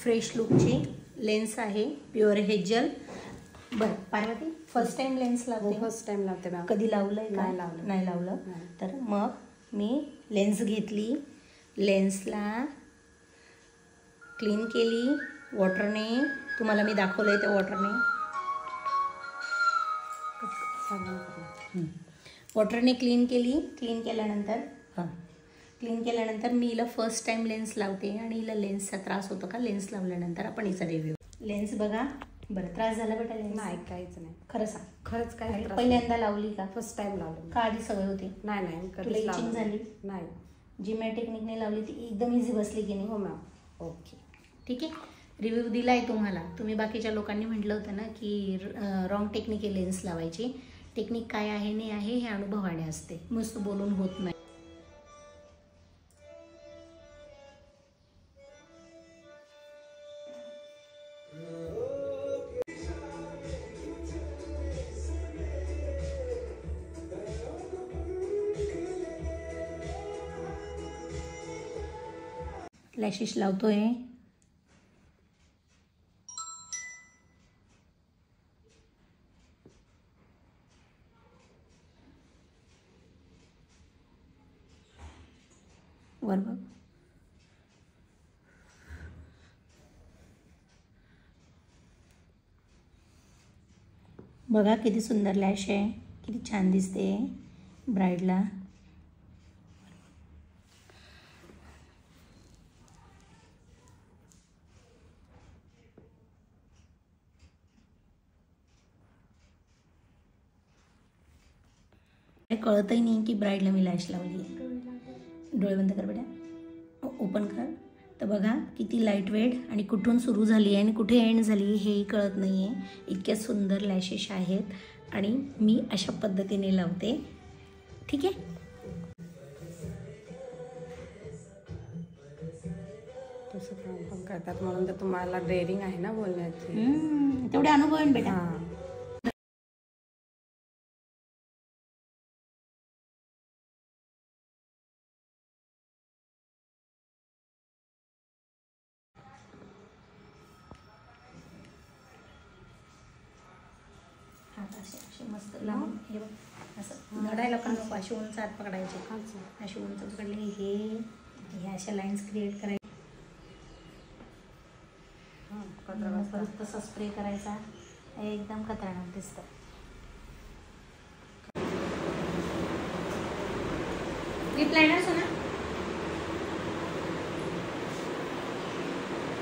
Fresh लुकची lens आहे, pure hazel. बरं Parvati, first time lens लावते? फर्स्ट टाइम लावते मॅम. कधी लावलंय का? नाही लावलं. तर मग मी लेन्स घेतली, लेन्सला क्लीन केली वॉटरने. तुम्हाला मी दाखवलंय त्या वॉटरने क्लीन केली. क्लीन केल्यानंतर मी हिला फर्स्ट टाइम लेन्स लावते आणि हिला लेन्सचा त्रास होतो का? लेन्स लावल्यानंतर आपण हिचा रिव्ह्यू. लेन्स बघा. बरं, त्रास झाला बेटा लेन्स? नाही, काहीच नाही. खरं सांग. खरंच काय? पहिल्यांदा लावली का? फर्स्ट टाइम लावली. का आधी सवय होती? नाही. तुला इचिंग झाली? नाही. जी मॅ टेक्निकने लावली ती एकदम इझी बसली की नाही? हो मॅम. ओके, ठीक आहे. रिव्ह्यू दिलाय तुम्हाला. तुम्ही बाकीच्या लोकांनी म्हटलं होतं ना की रॉंग टेक्निक आहे लेन्स लावायची. टेक्निक काय आहे नाही आहे हे अनुभवाने असते, मस्त बोलून होत नाही. लॅशेस लावतोय. वर बघ. बघा किती सुंदर लॅश आहे, किती छान दिसते ब्राईडला. कळतही नाही की ब्राईडला मी लॅश लावली आहे. डोळे बंद कर बेटा, ओपन कर. तर बघा किती लाईट वेट आणि कुठून सुरू झाली आहे आणि कुठे एंड झाली हेही कळत नाही आहे. इतक्या सुंदर लॅशेस आहेत आणि मी अशा पद्धतीने लावते. ठीक आहे. तसं काम करतात म्हणून तर तुम्हाला डेअरिंग आहे ना बोलण्याची. तेवढे अनुभव आहे बेटा. असे मस्त लावून हे बघ असं घडायला पण नको. अशी उंच हात पकडायचे, अशी उंच पकडले हे अशा लाईन्स क्रिएट करायचे. परत तसा स्प्रे करायचा, एकदम खतरनाक दिसतं. लिप लायनर ना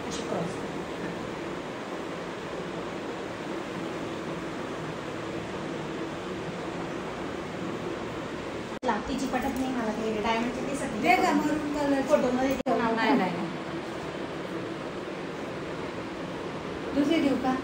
अशी क्रॉस लागतीची पटत नाही मला. ते डायमंडचे दिसत फोटोमध्ये नाही. दुसरी देऊ का?